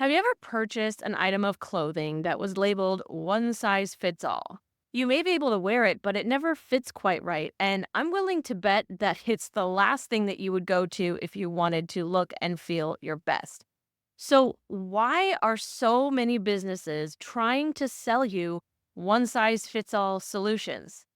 Have you ever purchased an item of clothing that was labeled one size fits all? You may be able to wear it, but it never fits quite right. And I'm willing to bet that it's the last thing that you would go to if you wanted to look and feel your best. So, why are so many businesses trying to sell you one size fits all solutions?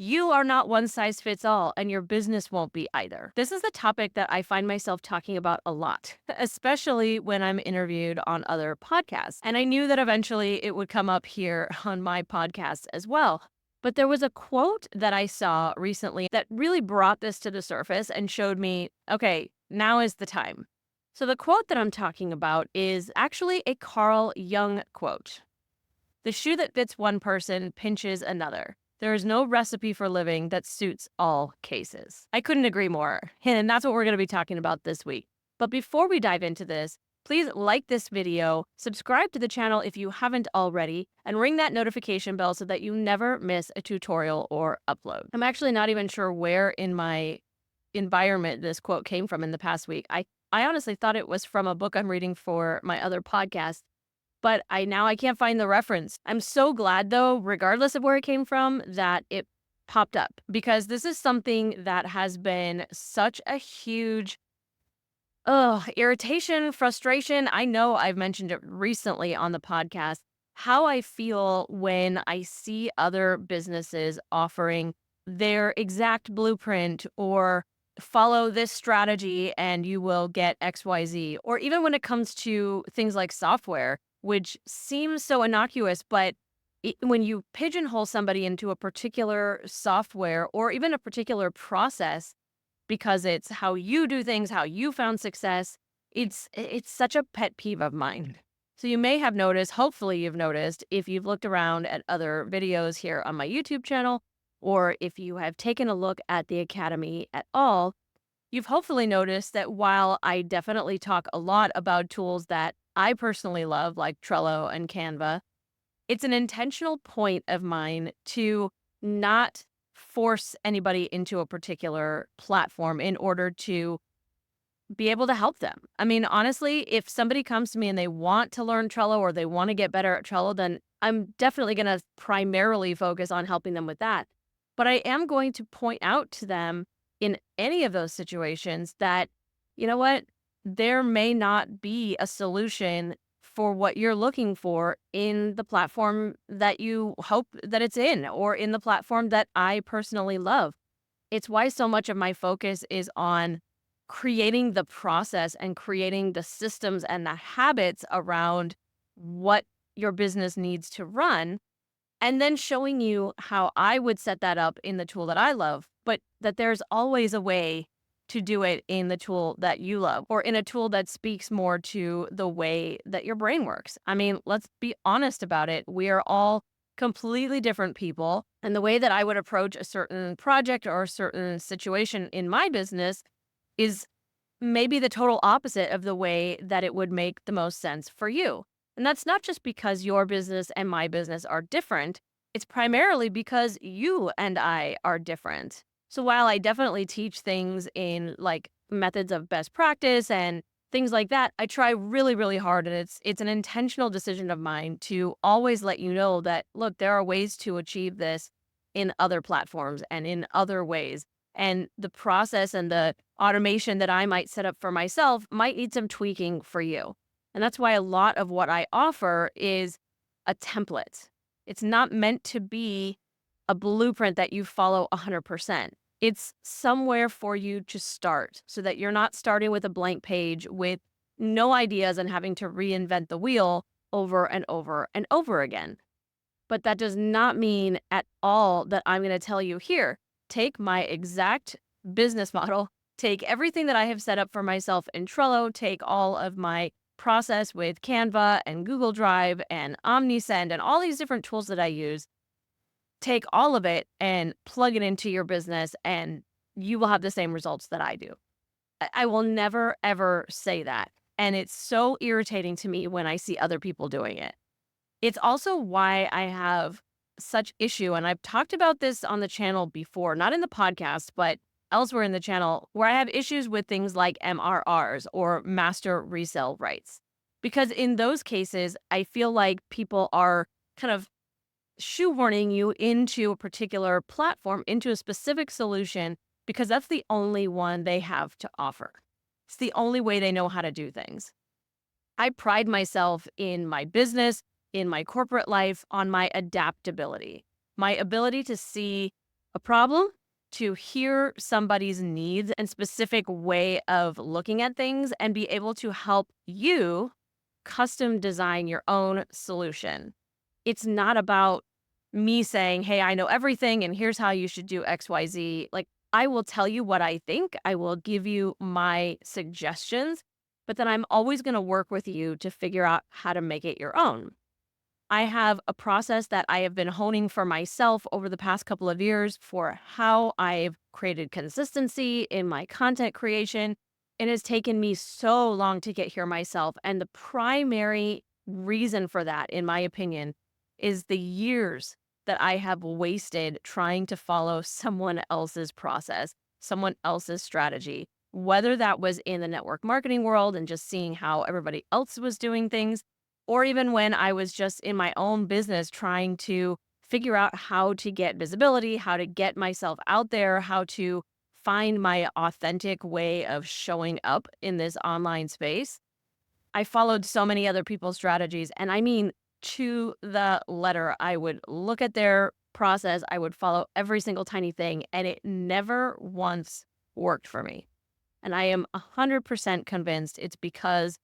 You are not one size fits all, and your business won't be either. This is a topic that I find myself talking about a lot, especially when I'm interviewed on other podcasts. And I knew that eventually it would come up here on my podcast as well. But there was a quote that I saw recently that really brought this to the surface and showed me, okay, now is the time. So the quote that I'm talking about is actually a Carl Jung quote. The shoe that fits one person pinches another. There is no recipe for living that suits all cases. I couldn't agree more. And that's what we're going to be talking about this week. But before we dive into this, please like this video, subscribe to the channel if you haven't already, and ring that notification bell so that you never miss a tutorial or upload. I'm actually not even sure where in my environment this quote came from in the past week. I honestly thought it was from a book I'm reading for my other podcast, but I can't find the reference. I'm so glad though, regardless of where it came from, that it popped up, because this is something that has been such a huge irritation, frustration. I know I've mentioned it recently on the podcast, how I feel when I see other businesses offering their exact blueprint or follow this strategy and you will get XYZ. Or even when it comes to things like software, which seems so innocuous, but when you pigeonhole somebody into a particular software or even a particular process because it's how you do things, how you found success, it's such a pet peeve of mine. So you may have noticed, hopefully you've noticed, if you've looked around at other videos here on my YouTube channel, or if you have taken a look at the Academy at all, you've hopefully noticed that while I definitely talk a lot about tools that I personally love, like Trello and Canva, it's an intentional point of mine to not force anybody into a particular platform in order to be able to help them. I mean, honestly, if somebody comes to me and they want to learn Trello or they want to get better at Trello, then I'm definitely going to primarily focus on helping them with that. But I am going to point out to them in any of those situations that, you know what, there may not be a solution for what you're looking for in the platform that you hope that it's in, or in the platform that I personally love. It's why so much of my focus is on creating the process and creating the systems and the habits around what your business needs to run, and then showing you how I would set that up in the tool that I love, but that there's always a way to do it in the tool that you love, or in a tool that speaks more to the way that your brain works. I mean, let's be honest about it. We are all completely different people. And the way that I would approach a certain project or a certain situation in my business is maybe the total opposite of the way that it would make the most sense for you. And that's not just because your business and my business are different. It's primarily because you and I are different. So while I definitely teach things in like methods of best practice and things like that, I try really, really hard. And it's an intentional decision of mine to always let you know that, look, there are ways to achieve this in other platforms and in other ways. And the process and the automation that I might set up for myself might need some tweaking for you. And that's why a lot of what I offer is a template. It's not meant to be a blueprint that you follow 100%. It's somewhere for you to start so that you're not starting with a blank page with no ideas and having to reinvent the wheel over and over and over again. But that does not mean at all that I'm going to tell you, here, take my exact business model, take everything that I have set up for myself in Trello, take all of my process with Canva and Google Drive and OmniSend and all these different tools that I use, take all of it and plug it into your business and you will have the same results that I do. I will never, ever say that. And it's so irritating to me when I see other people doing it. It's also why I have such issue, and I've talked about this on the channel before, not in the podcast, but elsewhere in the channel, where I have issues with things like MRRs or master resale rights. Because in those cases, I feel like people are kind of shoehorning you into a particular platform, into a specific solution, because that's the only one they have to offer. It's the only way they know how to do things. I pride myself in my business, in my corporate life, on my adaptability, my ability to see a problem, to hear somebody's needs and specific way of looking at things, and be able to help you custom design your own solution. It's not about me saying, hey, I know everything and here's how you should do XYZ. Like, I will tell you what I think, I will give you my suggestions, but then I'm always going to work with you to figure out how to make it your own. I have a process that I have been honing for myself over the past couple of years for how I've created consistency in my content creation. It has taken me so long to get here myself. And the primary reason for that, in my opinion, is the years that I have wasted trying to follow someone else's process, someone else's strategy, whether that was in the network marketing world and just seeing how everybody else was doing things, or even when I was just in my own business trying to figure out how to get visibility, how to get myself out there, how to find my authentic way of showing up in this online space. I followed so many other people's strategies, and I mean to the letter. I would look at their process, I would follow every single tiny thing, and it never once worked for me. And I am 100% convinced it's because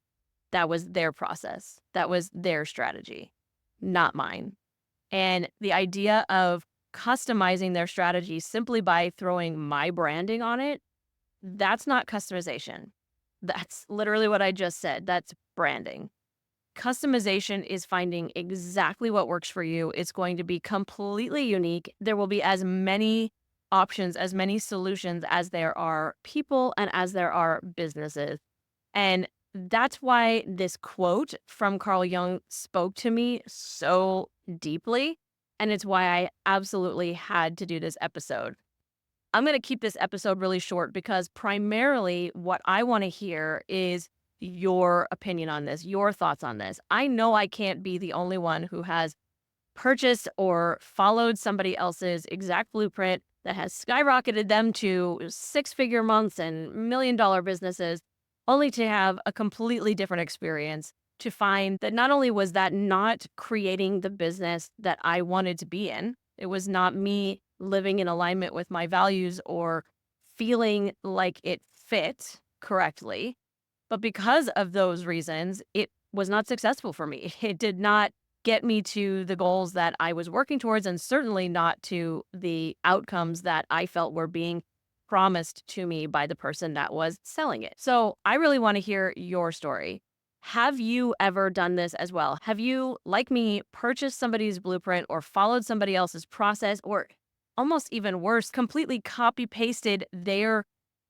that was their process. That was their strategy, not mine. And the idea of customizing their strategy simply by throwing my branding on it, that's not customization. That's literally what I just said. That's branding. Customization is finding exactly what works for you. It's going to be completely unique. There will be as many options, as many solutions as there are people and as there are businesses. And that's why this quote from Carl Jung spoke to me so deeply. And it's why I absolutely had to do this episode. I'm going to keep this episode really short because primarily what I want to hear is your opinion on this, your thoughts on this. I know I can't be the only one who has purchased or followed somebody else's exact blueprint that has skyrocketed them to six-figure months and million-dollar businesses, only to have a completely different experience, to find that not only was that not creating the business that I wanted to be in, it was not me living in alignment with my values or feeling like it fit correctly. But because of those reasons, it was not successful for me. It did not get me to the goals that I was working towards, and certainly not to the outcomes that I felt were being promised to me by the person that was selling it. So I really want to hear your story. Have you ever done this as well? Have you, like me, purchased somebody's blueprint or followed somebody else's process, or almost even worse, completely copy pasted their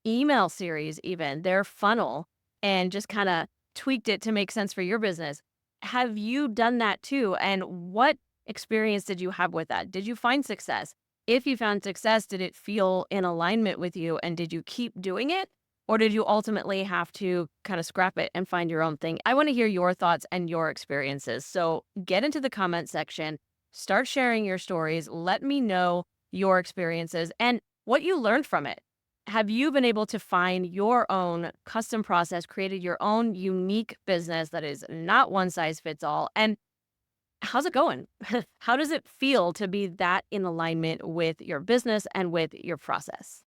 email series, even their funnel, and just kind of tweaked it to make sense for your business? Have you done that too? And what experience did you have with that? Did you find success? If you found success, did it feel in alignment with you? And did you keep doing it? Or did you ultimately have to kind of scrap it and find your own thing? I want to hear your thoughts and your experiences. So get into the comment section, start sharing your stories. Let me know your experiences and what you learned from it. Have you been able to find your own custom process, created your own unique business that is not one size fits all? And how's it going? How does it feel to be that in alignment with your business and with your process?